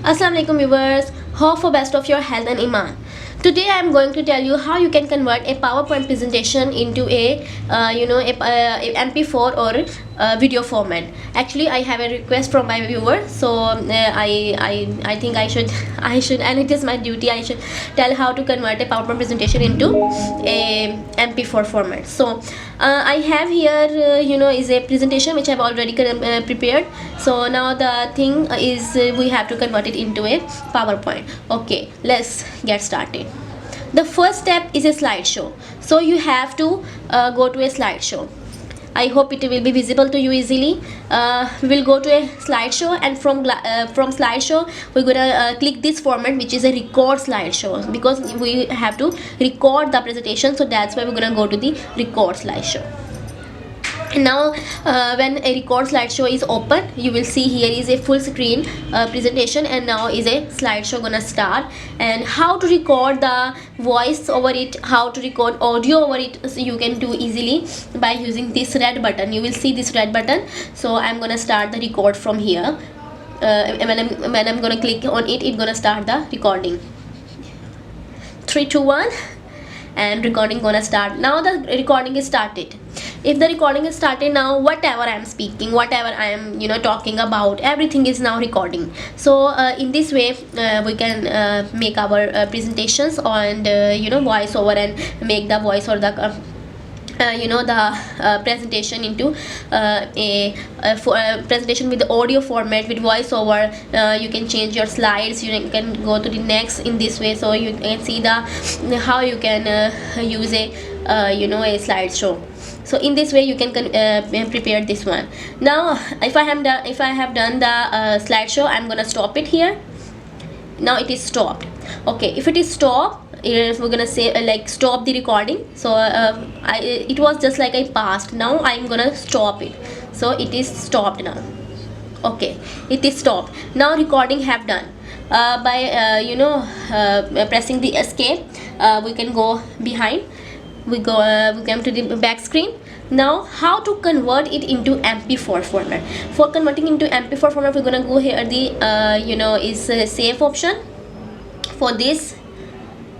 Assalamu alaikum viewers, hope for best of your health and iman. Today I am going to tell you how you can convert a PowerPoint presentation into a MP4 or video format. Actually, I have a request from my viewer, so I think I should and it is my duty. I should tell how to convert a PowerPoint presentation into a MP4 format. So I have here is a presentation which I have already prepared. So now the thing is we have to convert it into a PowerPoint. Okay, let's get started. The first step is a slideshow. So you have to go to a slideshow. I hope it will be visible to you easily. We will go to a slideshow, and from slideshow we're gonna click this format, which is a record slideshow, because we have to record the presentation. So that's why we're gonna go to the record slideshow. Now when a record slideshow is open, you will see here is a full screen presentation, and now is a slideshow gonna start. And how to record the voice over it, how to record audio over it, so you can do easily by using this red button. You will see this red button. So I'm gonna start the record from here. When I'm gonna click on it, it's gonna start the recording. 3 2 1, and recording gonna start. Now the recording is started. If the recording is started, now whatever I am speaking, whatever I am talking about, everything is now recording. So in this way we can make our presentations and voice over, and make the voice or the presentation into a presentation with the audio format with voiceover. You can change your slides, you can go to the next in this way. So you can see the how you can use a a slideshow. So in this way you can prepare this one. Now if I have done the slideshow, I'm gonna stop it here. Now it is stopped. Okay, if it is stopped, we're gonna say like stop the recording. So it was just like I passed. Now I'm gonna stop it. So it is stopped now. Okay, it is stopped. Now recording have done. By pressing the escape, we can go behind. We come to the back screen. Now how to convert it into MP4 format. For converting into MP4 format, we're gonna go here the is save option. For this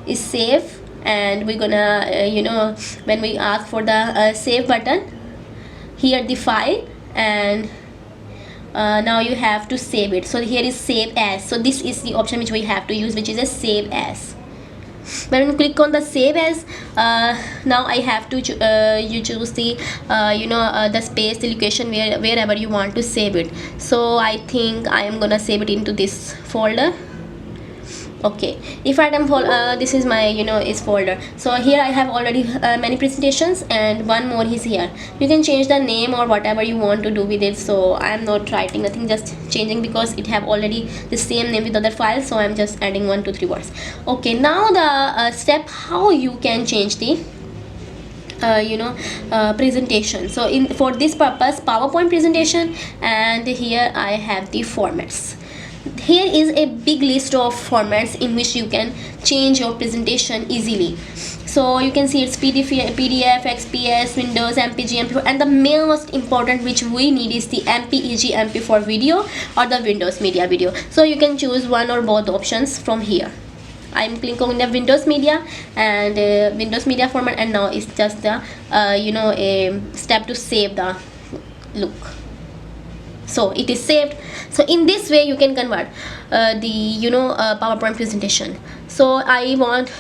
is save, and we're gonna when we ask for the save button, here the file, and now you have to save it. So here is save as. So this is the option which we have to use, which is a save as. When you click on the save as, now I have to you choose the the space, the location wherever you want to save it. So I think I am gonna save it into this folder. Okay, if I am this is my is folder. So here I have already many presentations, and one more is here. You can change the name or whatever you want to do with it. So I am not writing nothing, just changing, because it have already the same name with other files. So I'm just adding 1 2 3 words. Okay, now the step how you can change the presentation. So for this purpose, PowerPoint presentation, and here I have the formats. Here is a big list of formats in which you can change your presentation easily. So you can see it's PDF, XPS, Windows, MPG, MP4, and the most important which we need is the MPEG, MP4 video, or the Windows Media video. So you can choose one or both options from here. I'm clicking on the Windows Media and Windows Media format, and now it's just the a step to save the look. So it is saved. So in this way you can convert the PowerPoint presentation. So I want